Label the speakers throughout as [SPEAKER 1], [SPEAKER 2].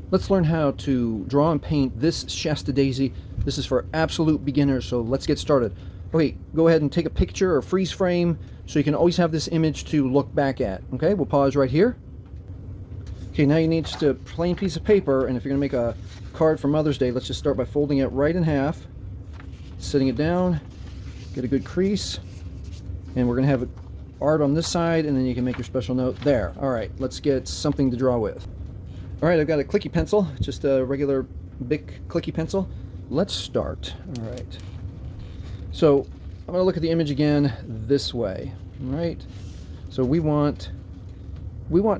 [SPEAKER 1] Let's learn how to draw and paint this Shasta daisy. This is for absolute beginners, so let's get started. Okay, go ahead and take a picture or freeze frame so you can always have this image to look back at. Okay, we'll pause right here. Okay, now you need just a plain piece of paper, and if you're going to make a card for Mother's Day, let's just start by folding it right in half, sitting it down, get a good crease, and we're going to have art on this side, and then you can make your special note there. All right, let's get something to draw with. All right, I've got a clicky pencil, just a regular Bic clicky pencil. Let's start. All right. So I'm going to look at the image again this way. All right. So we want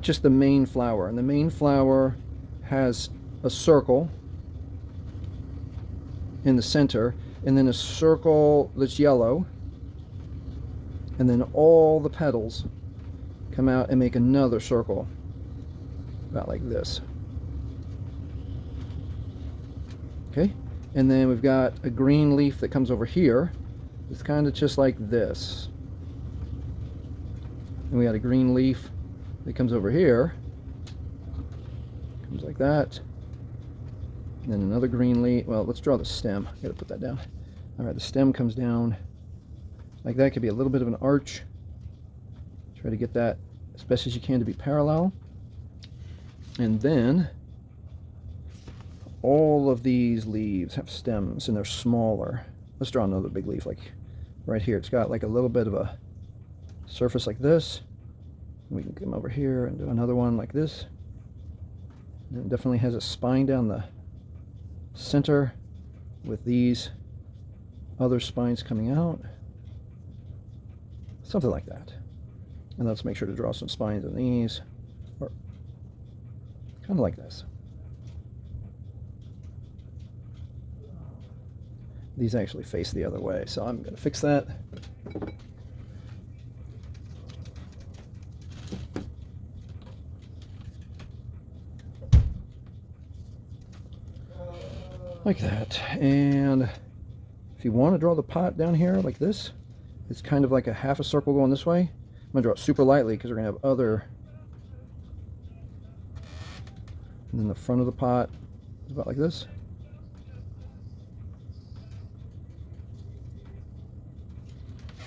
[SPEAKER 1] just the main flower, and the main flower has a circle in the center, and then a circle that's yellow, and then all the petals come out and make another circle about like this. Okay, and then we've got a green leaf that comes over here. It's kind of just like this. And we got a green leaf that comes over here. Comes like that. And then another green leaf. Well, let's draw the stem. I gotta put that down. All right, the stem comes down like that. Could be a little bit of an arch. Try to get that as best as you can to be parallel. And then all of these leaves have stems and they're smaller. Let's draw another big leaf like right here. It's got like a little bit of a surface like this. We can come over here and do another one like this. And it definitely has a spine down the center with these other spines coming out. Something like that. And let's make sure to draw some spines on these. Or kind of like this. These actually face the other way, so I'm going to fix that. Like that. And if you want to draw the pot down here like this, it's kind of like a half a circle going this way. I'm going to draw it super lightly because we're going to have other. And then the front of the pot is about like this.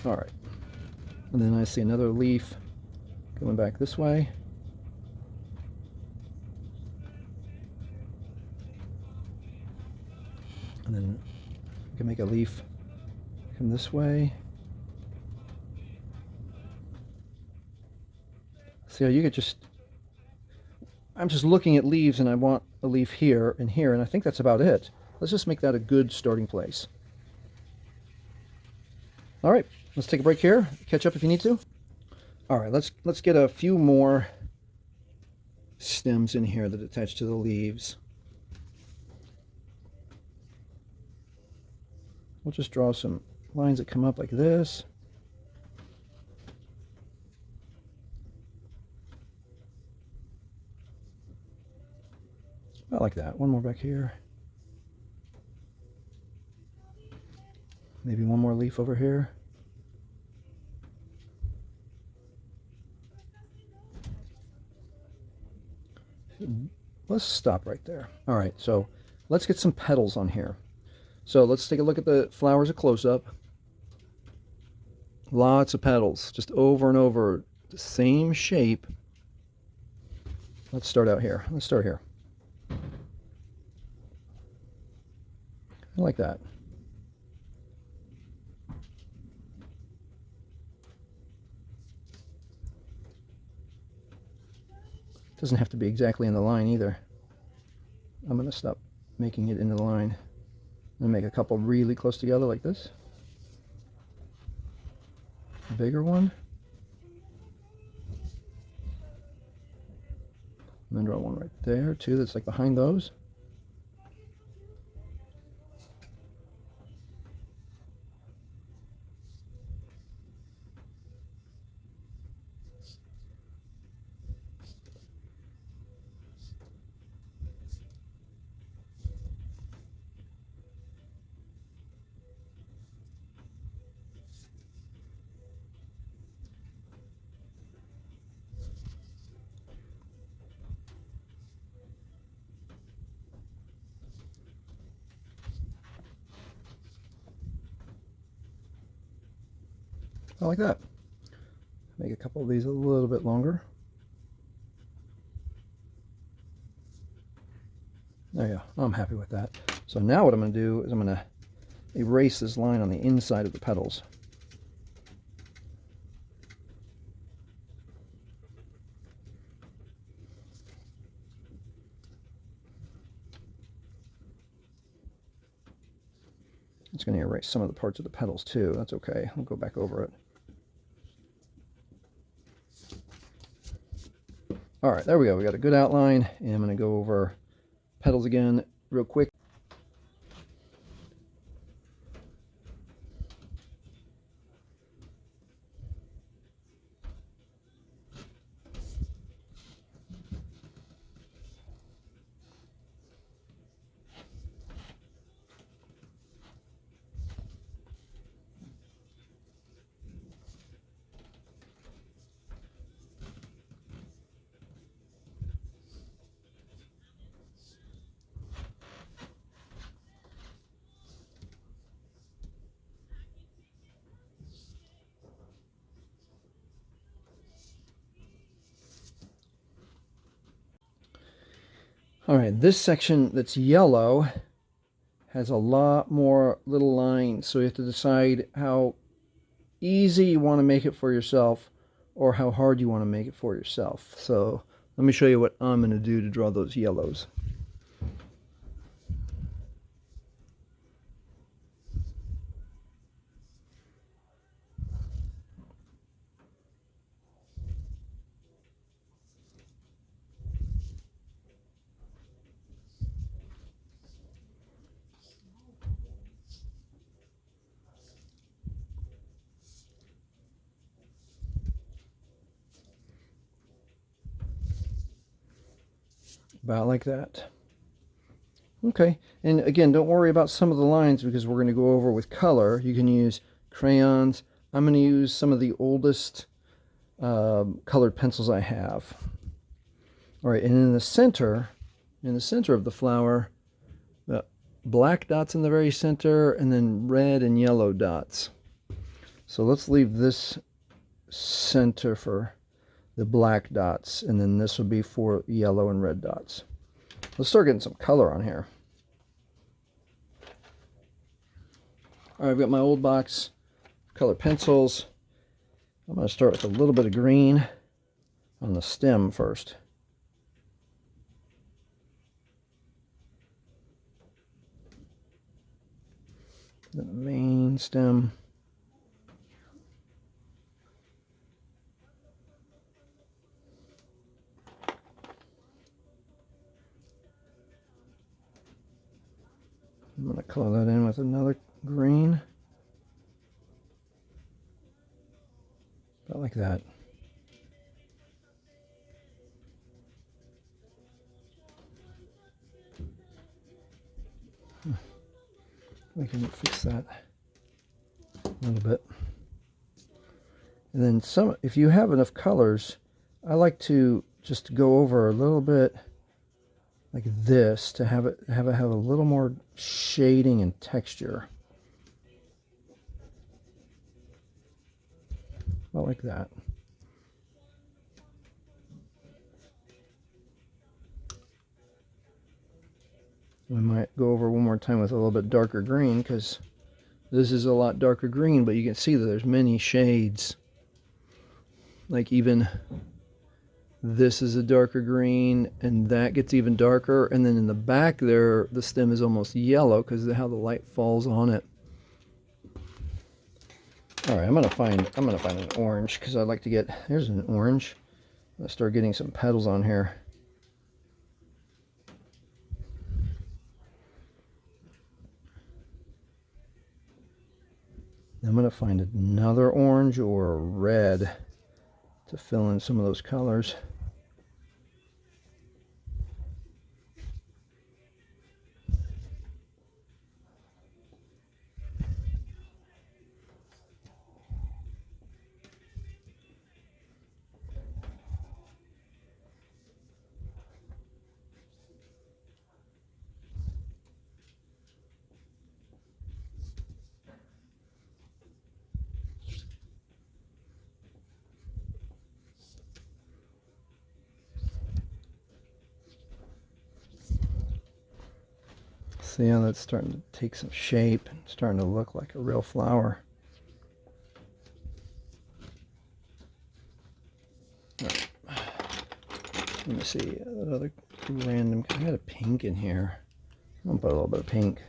[SPEAKER 1] All right. And then I see another leaf going back this way. And then you can make a leaf come this way. See how you could just, I'm just looking at leaves and I want a leaf here, and I think that's about it. Let's just make that a good starting place. All right, let's take a break here. Catch up if you need to. All right, let's get a few more stems in here that attach to the leaves. We'll just draw some lines that come up like this. About like that. One more back here. Maybe one more leaf over here. Let's stop right there. All right, so let's get some petals on here. So let's take a look at the flowers, a close-up. Lots of petals, just over and over, the same shape. Let's start out here. Let's start here. I like that. Doesn't have to be exactly in the line either. I'm going to stop making it in the line and make a couple really close together like this. A bigger one. And then draw one right there too that's like behind those. I like that. Make a couple of these a little bit longer. There you go. I'm happy with that. So now what I'm going to do is I'm going to erase this line on the inside of the petals. It's going to erase some of the parts of the petals too. That's okay. I'll go back over it. All right, there we go. We got a good outline, and I'm going to go over petals again real quick. All right, this section that's yellow has a lot more little lines, so you have to decide how easy you want to make it for yourself or how hard you want to make it for yourself. So let me show you what I'm going to do to draw those yellows. About like that. Okay, and again, don't worry about some of the lines because we're going to go over with color. You can use crayons. I'm going to use some of the oldest colored pencils I have. All right, and in the center of the flower, the black dots in the very center, and then red and yellow dots. So let's leave this center for the black dots, and then this will be for yellow and red dots. Let's start getting some color on here. All right, I've got my old box of colored pencils. I'm going to start with a little bit of green on the stem first. The main stem. I'm going to color that in with another green. About like that. We can fix that a little bit. And then some, if you have enough colors, I like to just go over a little bit like this to have it have a little more shading and texture. About like that. We might go over one more time with a little bit darker green because this is a lot darker green, but you can see that there's many shades. Like even this is a darker green, and that gets even darker, and then in the back there the stem is almost yellow because of how the light falls on it. All right, I'm gonna find an orange because I'd like to get, there's an orange. Let's start getting some petals on here. I'm gonna find another orange or a red to fill in some of those colors. See how that's starting to take some shape and starting to look like a real flower. Let me see that other random. I had a pink in here. I'll put a little bit of pink.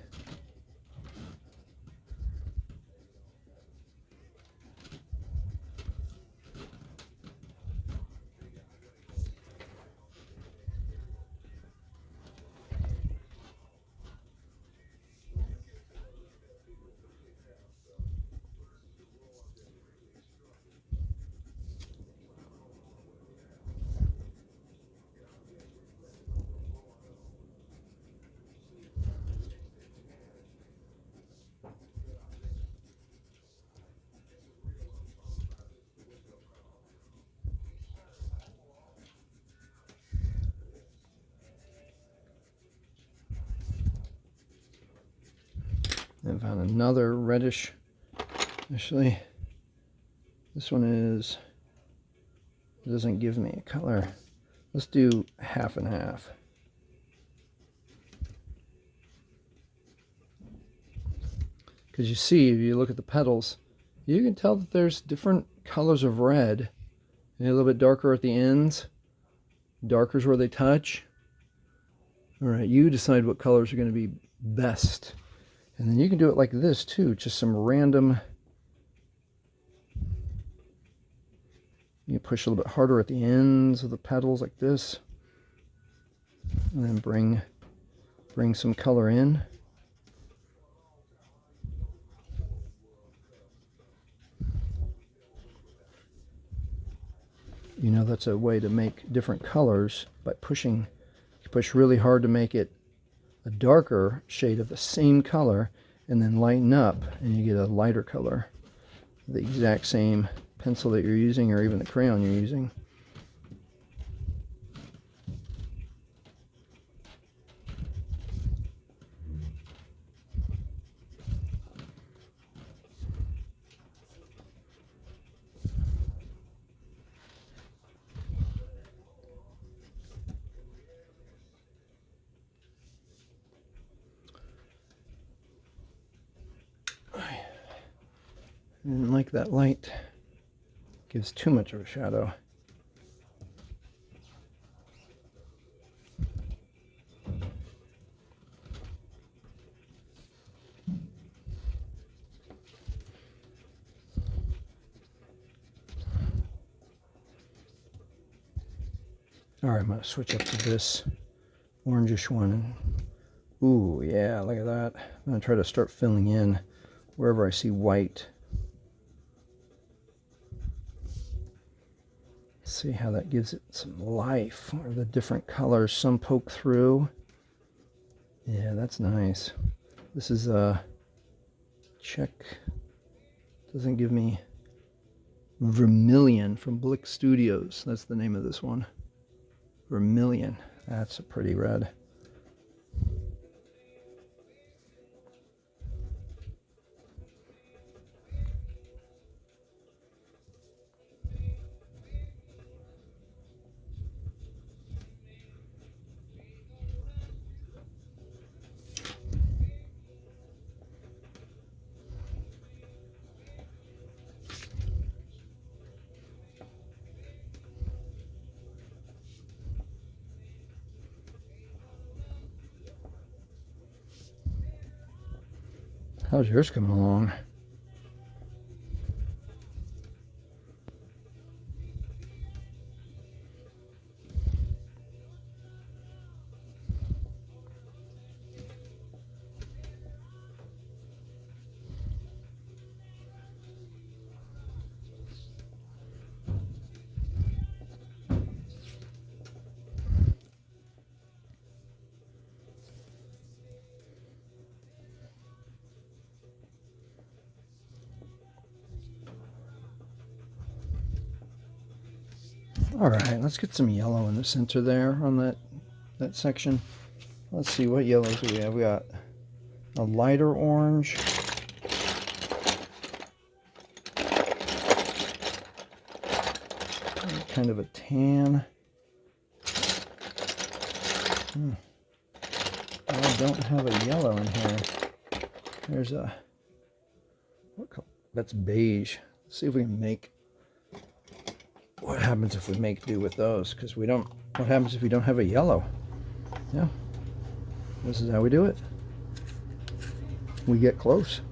[SPEAKER 1] I found another reddish. Actually, this one is, it doesn't give me a color. Let's do half and half. Because you see, if you look at the petals, you can tell that there's different colors of red. And a little bit darker at the ends. Darker is where they touch. All right, you decide what colors are going to be best. And then you can do it like this too, just some random. You push a little bit harder at the ends of the petals like this. And then bring some color in. You know, that's a way to make different colors by pushing. You push really hard to make it a darker shade of the same color, and then lighten up, and you get a lighter color. The exact same pencil that you're using, or even the crayon you're using. I didn't like that light. Gives too much of a shadow. All right, I'm going to switch up to this orangish one. Ooh, yeah, look at that. I'm going to try to start filling in wherever I see white. See how that gives it some life, or the different colors, some poke through. Yeah, that's nice. This is a check, doesn't give me, Vermilion from Blick Studios. That's the name of this one. Vermilion. That's a pretty red. How's yours coming along? All right, let's get some yellow in the center there on that section. Let's see, what yellows do we have? We got a lighter orange. Kind of a tan. I don't have a yellow in here. There's a, what color? That's beige. Let's see if we can make, what happens if we make do with those? Because we don't, what happens if we don't have a yellow? Yeah, this is how we do it. We get close.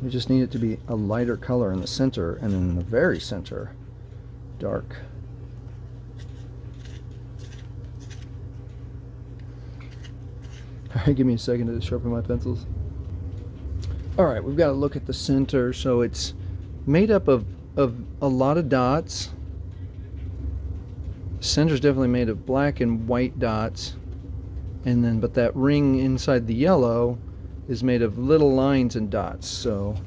[SPEAKER 1] We just need it to be a lighter color in the center, and in the very center, dark. All right, give me a second to sharpen my pencils. All right, we've got to look at the center. So it's made up of a lot of dots. The center's definitely made of black and white dots. And then, but that ring inside the yellow is made of little lines and dots. So,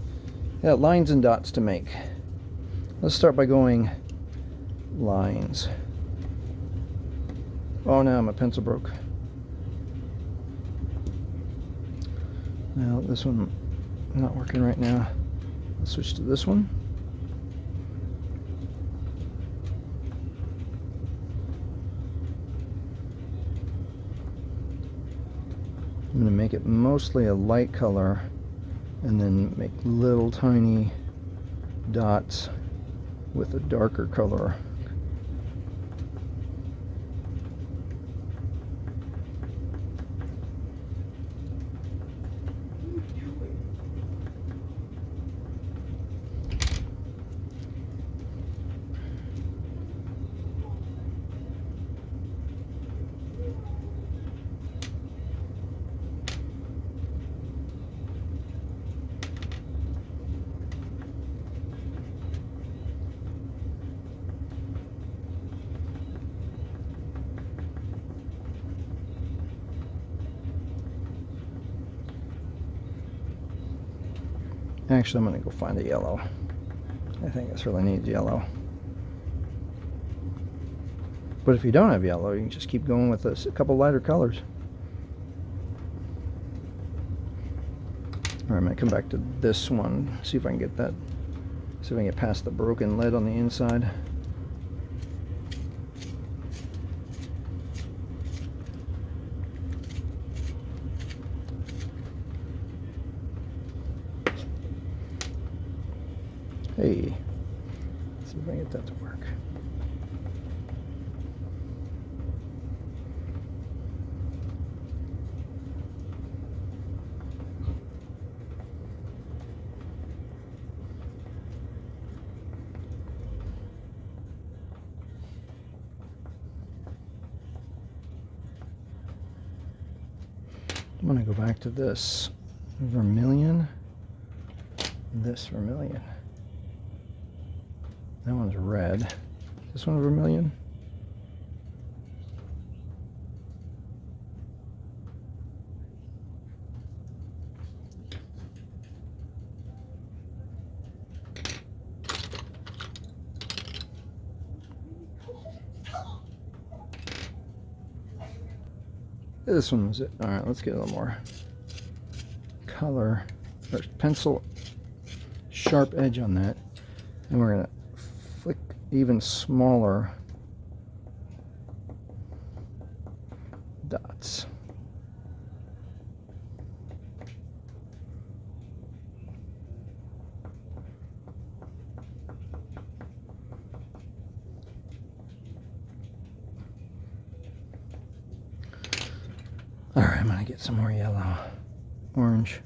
[SPEAKER 1] yeah, lines and dots to make. Let's start by going lines. Oh, no, my pencil broke. Now, this one not working right now. Let's switch to this one. I'm going to make it mostly a light color and then make little tiny dots with a darker color. Actually, I'm going to go find a yellow. I think this really needs yellow. But if you don't have yellow, you can just keep going with a couple lighter colors. All right, I'm going to come back to this one, see if I can get that, see if I can get past the broken lid on the inside. Hey, let's see if I can get that to work. I'm going to go back to this vermilion, this vermilion. That one's red. This one vermilion. This one was it. All right, let's get a little more color or pencil sharp edge on that, and we're gonna flick even smaller dots. All right, I'm gonna get some more yellow, orange.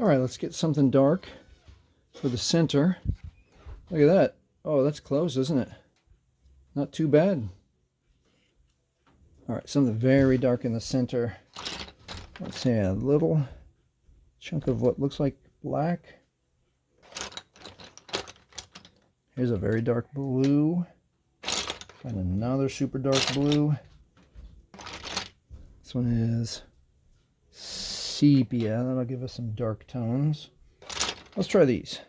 [SPEAKER 1] All right, let's get something dark for the center. Look at that. Oh, that's close, isn't it? Not too bad. All right, something very dark in the center. Let's say a little chunk of what looks like black. Here's a very dark blue. Find another super dark blue. This one is sepia. That'll give us some dark tones. Let's try these.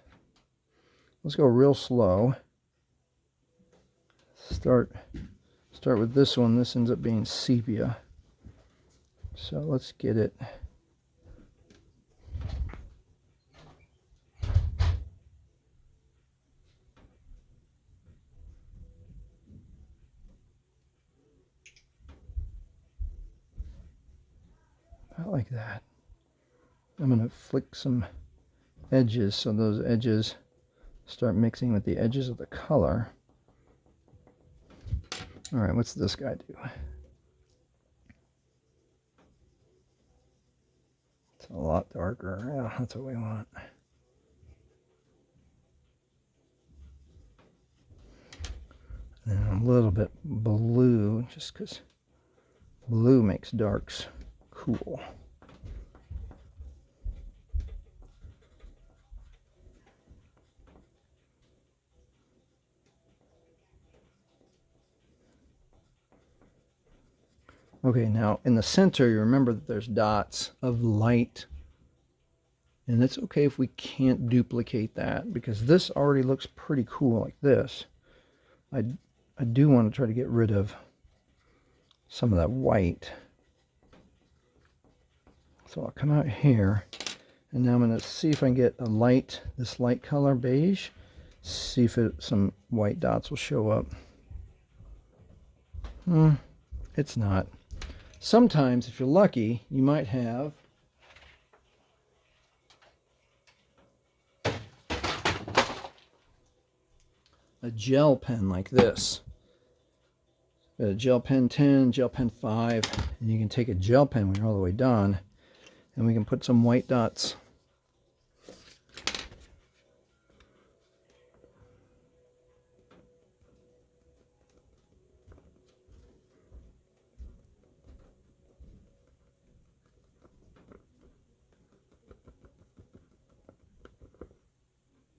[SPEAKER 1] Let's go real slow. Start with this one. This ends up being sepia. So let's get it. About like that. I'm going to flick some edges so those edges start mixing with the edges of the color. All right, what's this guy do? It's a lot darker. Yeah, that's what we want. And a little bit blue, just because blue makes darks cool. Okay, now in the center, you remember that there's dots of light. And it's okay if we can't duplicate that, because this already looks pretty cool like this. I do want to try to get rid of some of that white. So I'll come out here, and now I'm going to see if I can get a light, this light color beige, see if some white dots will show up. It's not. Sometimes, if you're lucky, you might have a gel pen like this. Got a gel pen 10, gel pen 5, and you can take a gel pen when you're all the way done, and we can put some white dots.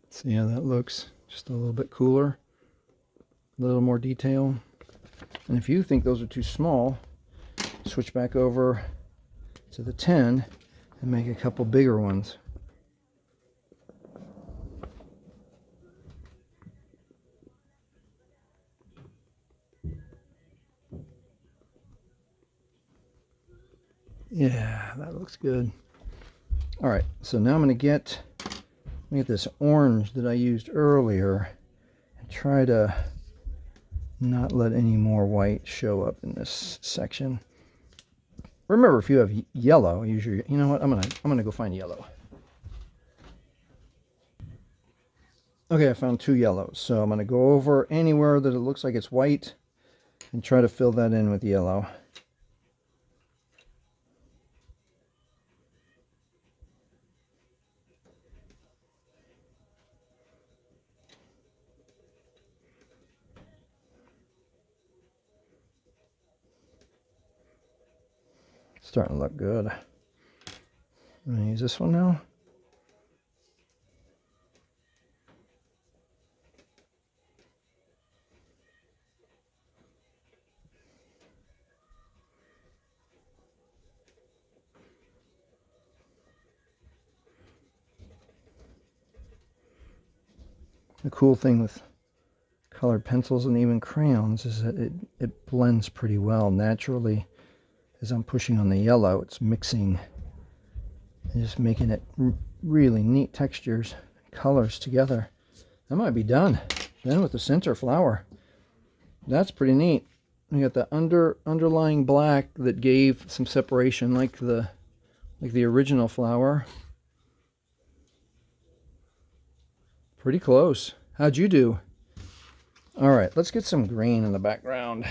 [SPEAKER 1] See how that looks? Just a little bit cooler, a little more detail. And if you think those are too small, switch back over to the 10 and make a couple bigger ones. Yeah, that looks good. All right, so now I'm going to get this orange that I used earlier and try to not let any more white show up in this section. Remember, if you have yellow, use your, you know what, I'm gonna go find yellow. Okay, I found 2 yellows, so I'm gonna go over anywhere that it looks like it's white and try to fill that in with yellow. Starting to look good. I'm gonna use this one now. The cool thing with colored pencils and even crayons is that it blends pretty well naturally. As I'm pushing on the yellow, it's mixing and just making it really neat textures, colors together. That might be done. Then with the center flower, that's pretty neat. We got the underlying black that gave some separation, like the original flower. Pretty close. How'd you do? All right, let's get some green in the background.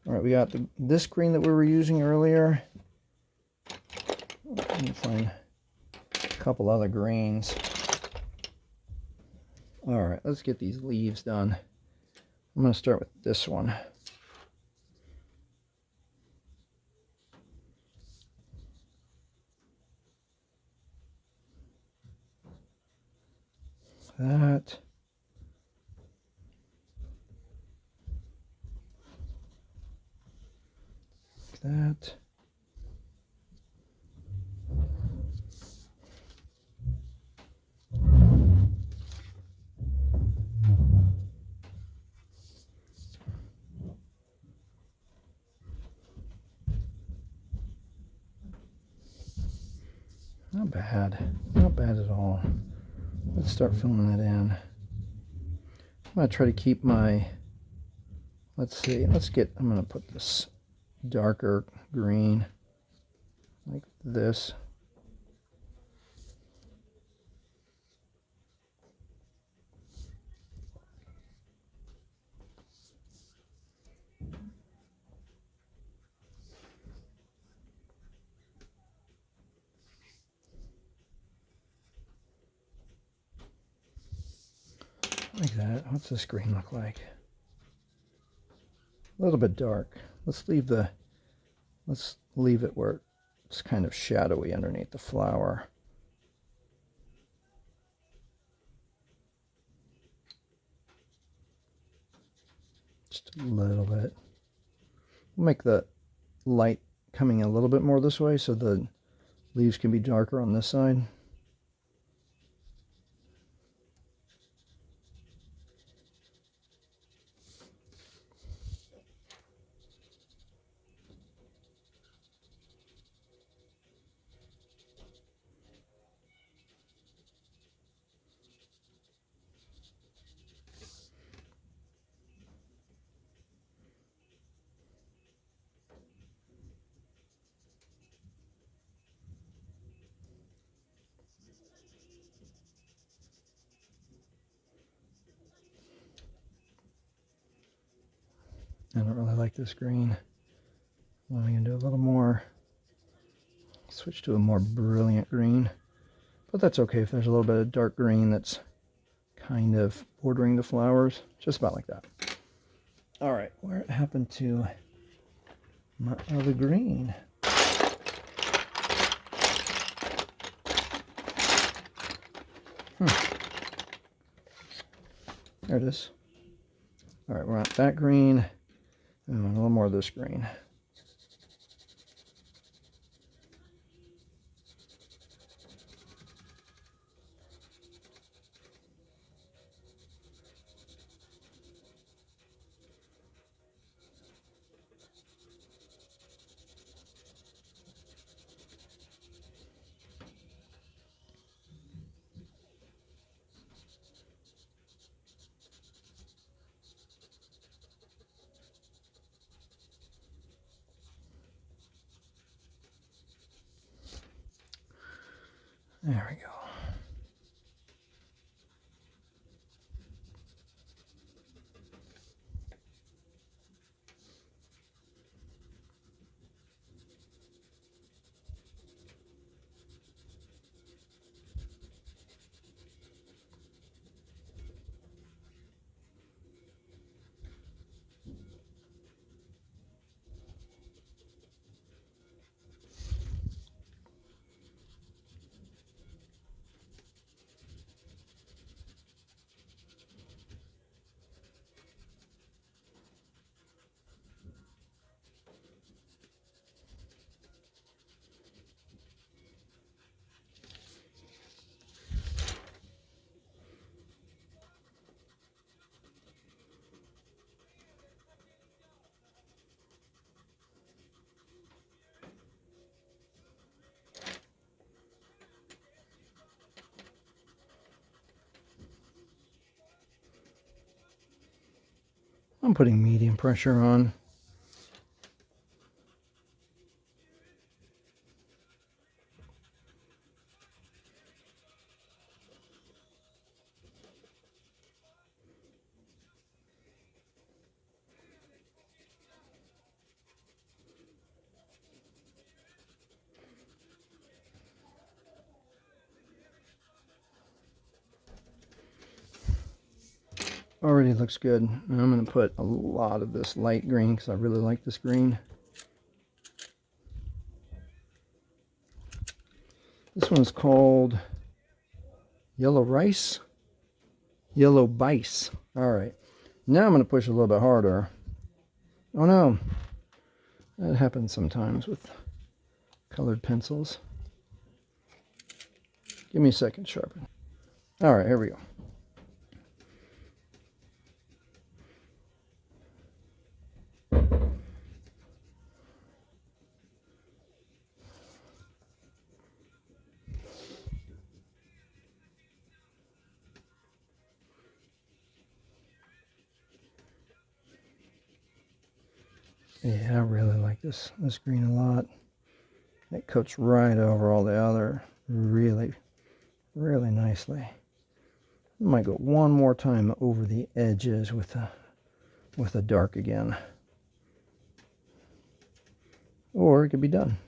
[SPEAKER 1] All right, we got this green that we were using earlier. Let me find couple other greens. All right, let's get these leaves done. I'm going to start with this one. That. That. Not bad. Not bad at all. Let's start filling it in. I'm going to try to keep my, let's see, I'm going to put this darker green like this. Like that. What's this green look like? A little bit dark. Let's leave it where it's kind of shadowy underneath the flower. Just a little bit. We'll make the light coming a little bit more this way so the leaves can be darker on this side. I don't really like this green. I'm going to do a little more. Switch to a more brilliant green. But that's okay if there's a little bit of dark green that's kind of bordering the flowers. Just about like that. All right, where happened to my other green? There it is. All right, we're on that green. And a little more of this green. There we go. I'm putting medium pressure on. Already looks good. And I'm going to put a lot of this light green because I really like this green. This one's called Yellow Rice, Yellow Bice. Alright, now I'm going to push a little bit harder. Oh no, that happens sometimes with colored pencils. Give me a second, sharpen. Alright, here we go. Yeah, I really like this green a lot. It coats right over all the other really nicely. I might go one more time over the edges with the dark again. Or it could be done.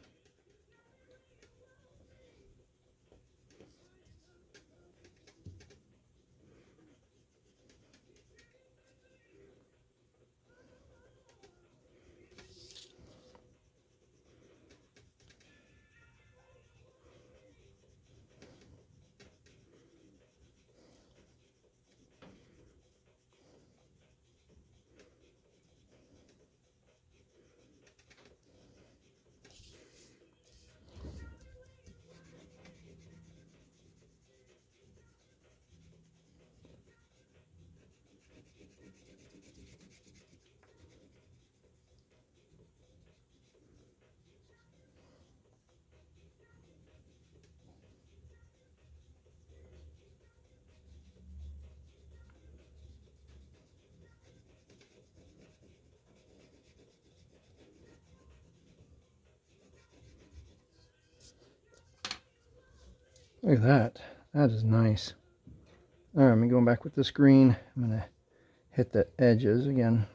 [SPEAKER 1] Look at that. That is nice. Alright, I'm going back with this green. I'm going to hit the edges again.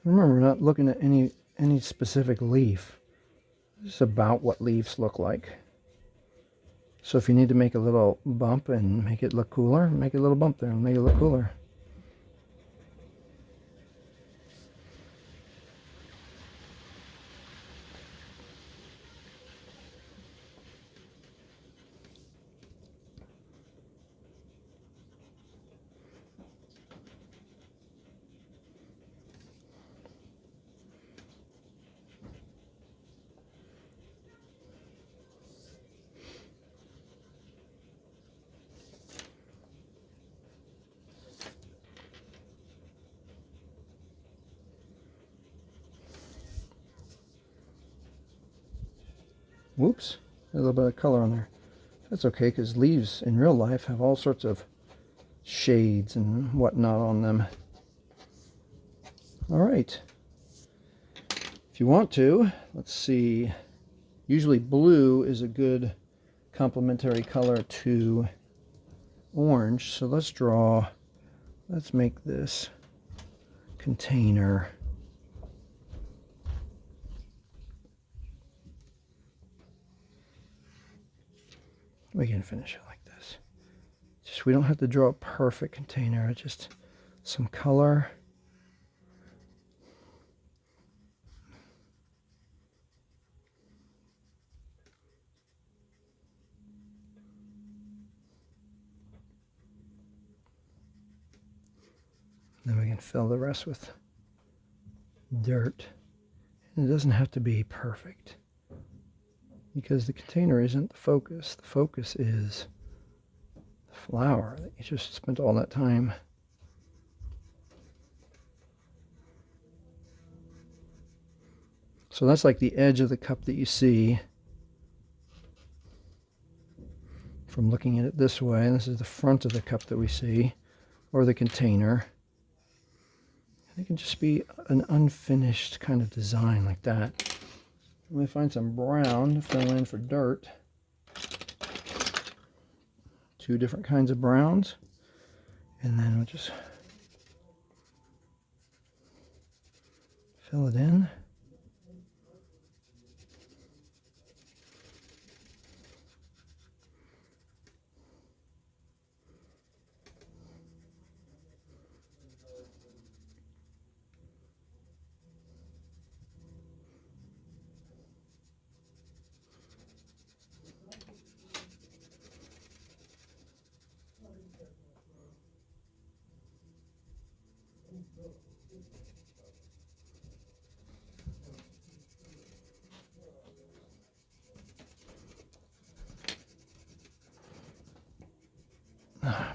[SPEAKER 1] Remember, we're not looking at any specific leaf. It's about what leaves look like. So if you need to make a little bump and make it look cooler, make a little bump there and make it look cooler. Whoops, a little bit of color on there. That's okay, because leaves in real life have all sorts of shades and whatnot on them. Alright. If you want to, let's see. Usually blue is a good complementary color to orange. So let's make this container. We can finish it like this. Just we don't have to draw a perfect container, just some color. Then we can fill the rest with dirt. And it doesn't have to be perfect, because the container isn't the focus. The focus is the flower that you just spent all that time. So that's like the edge of the cup that you see from looking at it this way. And this is the front of the cup that we see, or the container. It can just be an unfinished kind of design like that. Let me find some brown to fill in for dirt. two different kinds of browns. And then we'll just fill it in.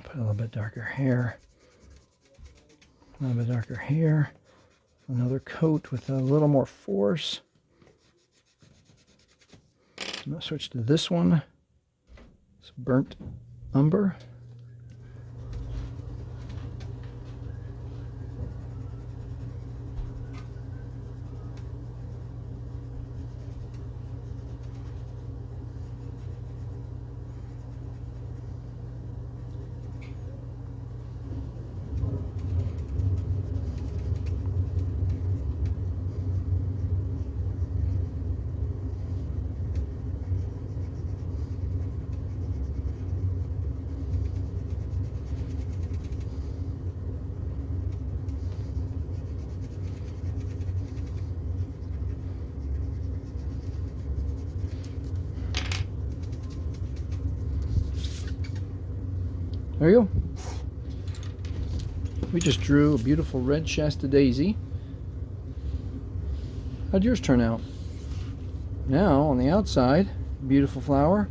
[SPEAKER 1] Put a little bit darker hair. A little bit darker hair. Another coat with a little more force. I'm going to switch to this one. It's burnt umber. There you go. We just drew a beautiful red Shasta daisy. How'd yours turn out? Now, on the outside, beautiful flower.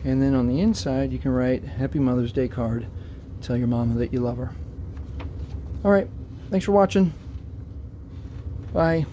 [SPEAKER 1] And then on the inside, you can write Happy Mother's Day card. Tell your mama that you love her. All right. Thanks for watching. Bye.